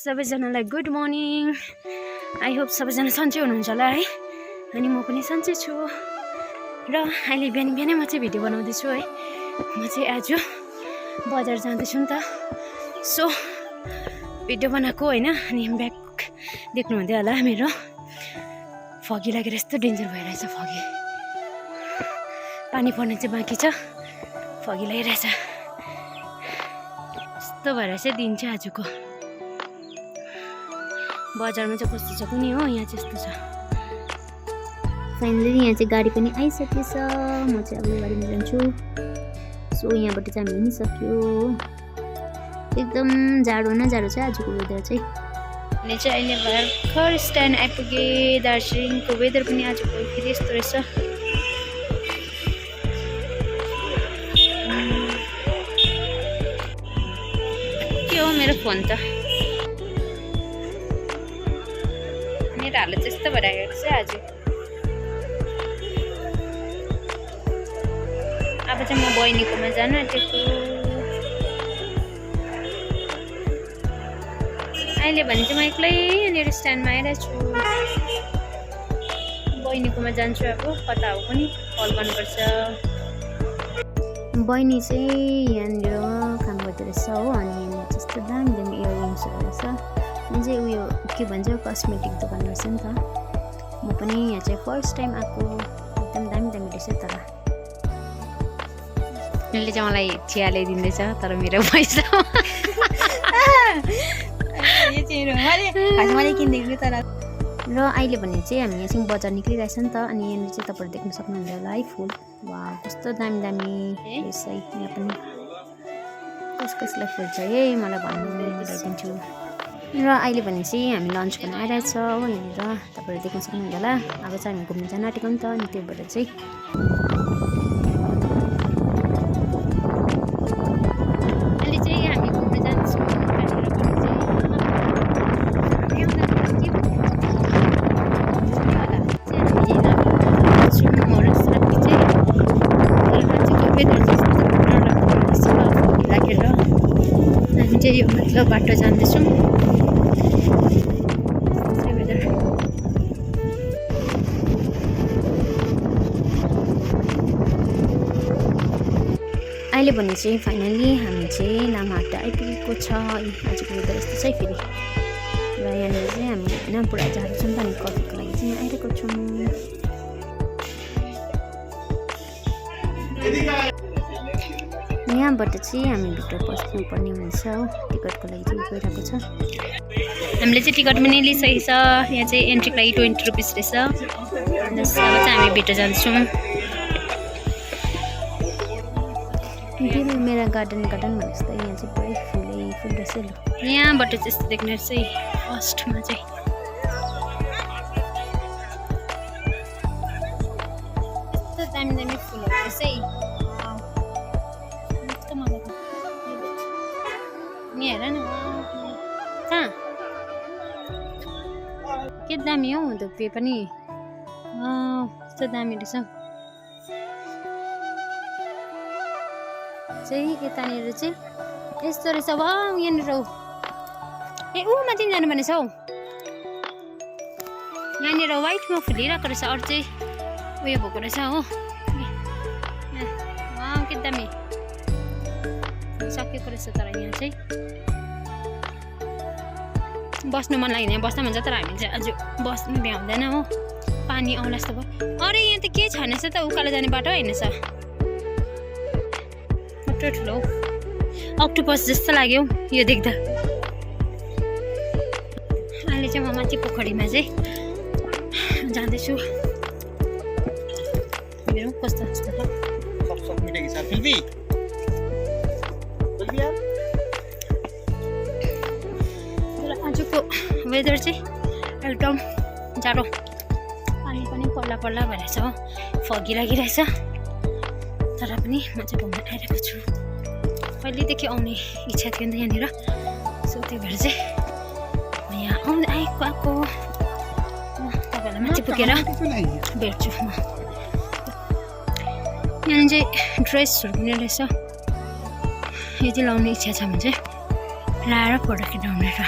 सबैजनालाई good morning. I hope सबैजना सन्चै हुनुहुन्छ होला है। अनि म पनि सन्चै छु र अहिले बिहान बिहानै म चाहिँ भिडियो बनाउँदैछु है। म चाहिँ आज बजार जाँदैछु नि त, सो भिडियो बनाएको होइन। अनि ब्याग देख्नुहुँदै होला, मेरो फगी लागेर यस्तो डेन्जर भइरहेछ। फगी पानी पर्ने चाहिँ बाँकी छ, फगी लागिरहेछ। यस्तो भएर चाहिँ दिन चाहिँ आजको बजारमा चाहिँ कस्तो छ कुनै हो, यहाँ चाहिँ यस्तो छ। फाइनली यहाँ चाहिँ गाडी पनि आइसकेछ। म चाहिँ अब यो गाडीमा जान्छु। सो यहाँबाट चाहिँ हामी हिँडिसक्यो। एकदम जाडो न जाडो छ आजको वेदर चाहिँ। अनि चाहिँ अहिले भर्खर स्ट्यान्ड आइपुगे। दार्जिलिङको वेदर पनि आजको फेरि यस्तो रहेछ। के हो मेरो फोन त, मेरो हालत चाहिँ यस्तो भइरहेको छ आज। अब चाहिँ म बहिनीकोमा जानु आँटेको। अहिले भने चाहिँ म एक्लै यहाँनिर स्ट्यान्डमा आइरहेको छु। बहिनीकोमा जान्छु। अब कता हो पनि कल गर्नुपर्छ। बहिनी चाहिँ यहाँनिर काम गर्दो रहेछ हो। अनि त्यस्तो दामी दामी इयररिङ्सहरू रहेछ। यहाँ चाहिँ उयो के भन्छ कस्मेटिक दोकान रहेछ नि त। म पनि यहाँ चाहिँ फर्स्ट टाइम आएको। एकदम दामी दामी रहेछ। तर उसले चाहिँ मलाई चिया ल्याइदिँदैछ, तर मेरो पैसा मैले किनिदिएको तर। र अहिले भने चाहिँ हामी यहाँसँग बजार निक्लिरहेछ नि त। अनि यहाँनिर चाहिँ तपाईँहरू देख्न सक्नुहुन्छ होला है फुल। वा कस्तो दामी दामी रहेछ है। यहाँ पनि कस कसलाई फुल चाहियो मलाई भन्नु, मिलाइदिन्छु। र अहिले भने चाहिँ हामी लन्च गर्न आइरहेछ हो यहाँनिर। तपाईँहरू देख्न सक्नुहुन्छ होला। अब चाहिँ हामी घुम्न जान आँटेको नि त। अनि त्यो भएर चाहिँ अहिले चाहिँ हामी घुम्न जान्छौँ। यो मतलब बाटो जाँदैछौँ। अहिले भने चाहिँ फाइनली हामी चाहिँ लामाहट्टा आइपुगेको छ। आजको वेदर यस्तो छ फेरि। र यहाँनिर चाहिँ हामी होइन पुरा जाडो छ नि त। हामी कफीको लागि चाहिँ आइरहेको छौँ। यहाँबाट चाहिँ हामी भित्र पस्नुपर्ने हुन्छ हो। टिकटको लागि चाहिँ गइरहेको छ। हामीले चाहिँ टिकट पनि लिइसकेको छ। यहाँ चाहिँ एन्ट्रीको लागि 20 रुपिस रहेछ। अब चाहिँ हामी भित्र जान्छौँ। मेरा गार्डन गार्डन भनेको त यहाँ चाहिँ पुरै फुलै फुल रहेछ। ल यहाँबाट चाहिँ यस्तो देख्ने रहेछ है फर्स्टमा चाहिँ। यस्तो दामी दामी फुलहरू रहेछ है। हेर न कहाँ के दामी हौ धुप्पे पनि। यस्तो दामी रहेछ चाहिँ। यतानिर चाहिँ यस्तो रहेछ। वा यहाँनिर हौ। ए ऊ माथि जानुपर्ने छ हौ। यहाँनिर वाइटमा फुलिरहेको रहेछ। अरू चाहिँ उयो भएको रहेछ हो। के दामी सकेको रहेछ। तर यहाँ चाहिँ बस्नु मन लाग्यो यहाँ बस्न मन छ। तर हामी चाहिँ आज बस्नु भ्याउँदैन हो, पानी आउला जस्तो भयो। अरे यहाँ त के छैन छ त, उकालो जाने बाटो होइन छ। ठुलो ठुलो अक्टोपस जस्तो लाग्यो यो देख्दा। अहिले चाहिँ म माथि पोखरीमा चाहिँ जाँदैछु। हेरौँ कस्तो कस्तो छ। आजको वेदर चाहिँ एकदम जाडो। पानी पनि पर्ला पर्ला भइरहेछ हो। फगी लागिरहेछ। तर पनि म चाहिँ घुम्न आइरहेको छु। कहिलेदेखि आउने इच्छा थियो नि त यहाँनिर। सो त्यो भएर चाहिँ म यहाँ आएको। तपाईँहरूलाई माथि पुगेर भेट्छु म। यहाँ चाहिँ ड्रेसहरू पनि रहेछ। यदि लाउने इच्छा छ भने चाहिँ लाएर फोटो खिचाउने र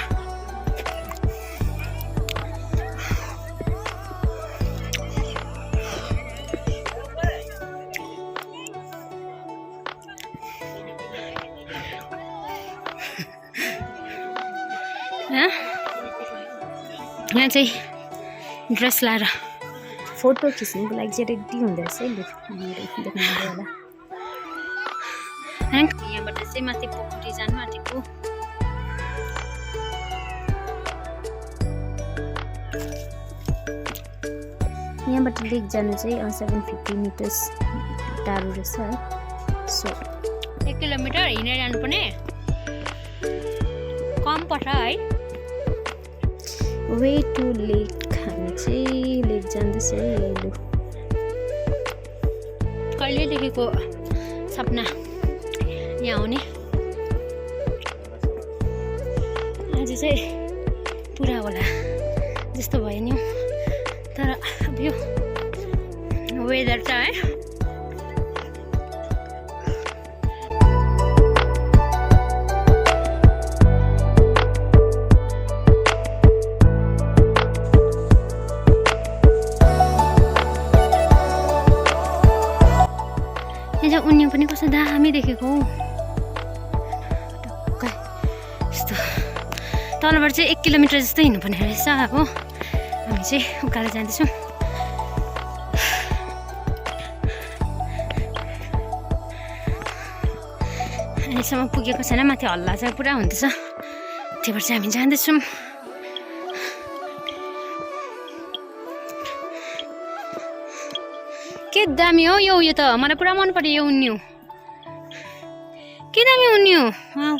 यहाँ चाहिँ ड्रेस लाएर फोटो खिच्नुको लागि चाहिँ रेडी हुँदो रहेछ है देख्नुहुन्छ होला। यहाँबाट चाहिँ माथि पोखरी जानु आँटेको। यहाँबाट लेक जानु चाहिँ 750 मिटर्स टाढो रहेछ है। सो 1 किलोमिटर हिँडेर जानुपर्ने, कम पर्छ है। वे टु लेक, हामी चाहिँ लेक जाँदैछ है। लु कहिलेदेखिको सपना यहाँ आउने, आज चाहिँ पुरा होला जस्तो भयो नि। तर अब यो वेदर छ है, यहाँ उन्यु पनि कस्तो दामी देखेको हौ। यस्तो तलबाट चाहिँ 1 किलोमिटर जस्तो हिँड्नुपर्ने रहेछ। अब हामी चाहिँ उकालो जाँदैछौँ। अहिलेसम्म पुगेको छैन, माथि हल्ला चाहिँ पुरा हुँदैछ, त्यही भएर चाहिँ हामी जाँदैछौँ। के दामी हो यो त, मलाई पुरा मन पर्यो यो उन्यु। के दामी उन्यु। वाउ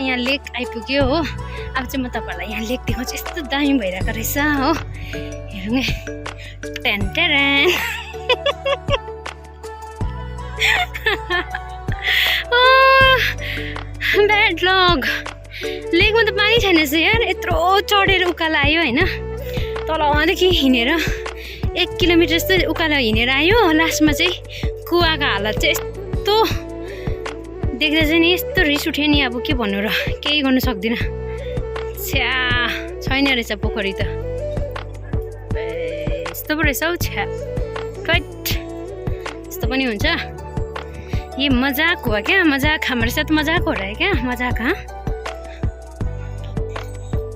यहाँ लेक आइपुग्यो हो। अब चाहिँ म तपाईँहरूलाई यहाँ लेक देखाउँछु। यस्तो दामी भइरहेको रहेछ हो, हेरौँ है। टेन टेन ब्याड लग, लेकमा त पानी छैन रहेछ यार। यत्रो चढेर उकालो आयो होइन, तलदेखि हिँडेर 1 किलोमिटर जस्तो उकालो हिँडेर आयो। लास्टमा चाहिँ कुवाको हालत चाहिँ यस्तो देख्दा चाहिँ नि यस्तो रिस उठ्यो नि। अब के भन्नु र, केही गर्नु सक्दिनँ। छ्या छैन रहेछ पोखरी त, यस्तो पो रहेछ हौ। छ्या कट यस्तो पनि हुन्छ। ये मजाक हुआ क्या, मजाक हमारे साथ मजाक हो रहा है क्या, मजाक। हाँ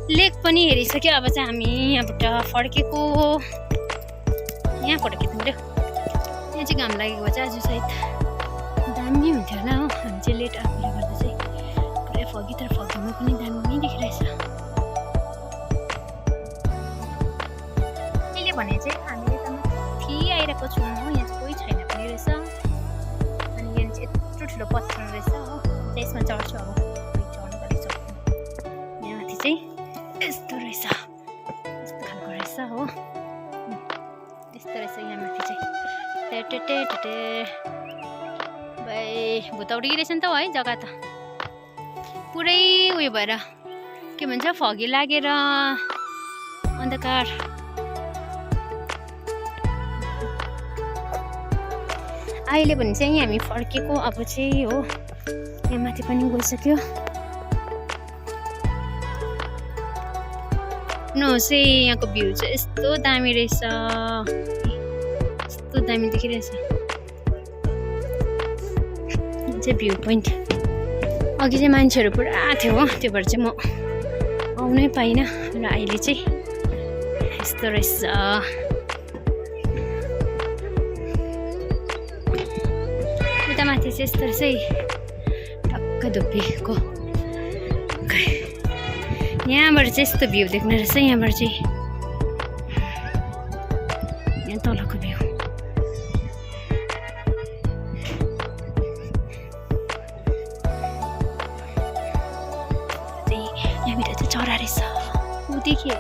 लेक पनि हेरिसक्यो। अब चाहिँ हामी यहाँबाट फर्केको। यहाँ फोटो खिच्नु पऱ्यो। यहाँ चाहिँ घाम लागेको चाहिँ आज सायद दामी हुन्थ्यो होला हो। हामी चाहिँ लेट आएकोले गर्दा चाहिँ पुरै फगी, तर फगीमा पनि दामी देखिरहेछ। अहिले भने चाहिँ हामी यता माथि आइरहेको छौँ हो। यहाँ चाहिँ कोही छैन पनि रहेछ। ठुलो पत्थर रहेछ हो, त्यसमा चढ्छु। अब चढ्नु पर्छ। यहाँ माथि चाहिँ यस्तो रहेछ, यस्तो खालको रहेछ हो। यस्तो रहेछ यहाँ माथि चाहिँ। भाइ भुतौडी रहेछ नि त है जग्गा त। पुरै उयो भएर के भन्छ, फगी लागेर अन्धकार। अहिले भने चाहिँ हामी फर्केको। अब चाहिँ हो यहाँ माथि पनि गइसक्यो। नहोस् यहाँको भ्यू चाहिँ यस्तो दामी रहेछ, यस्तो दामी देखिरहेछ। यो चाहिँ भ्यू पोइन्ट। अघि चाहिँ मान्छेहरू पुरा थियो हो, त्यो भएर चाहिँ म आउनै पाइनँ। र अहिले चाहिँ यस्तो रहेछ। माथि चाहिँ यस्तो रहेछ है, टक्क धुप्पीको। यहाँबाट चाहिँ यस्तो भ्यू देख्ने रहेछ। यहाँबाट चाहिँ यहाँ तलको भ्यू। यहाँबाट चाहिँ चरा रहेछ। ऊ देखेँ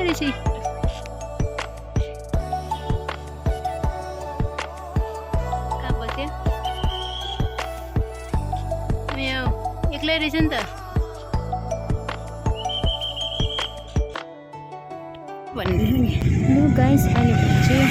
रहेछ। एक्लै रहेछ नि त। भन्नु गाइस अहिले चाहिँ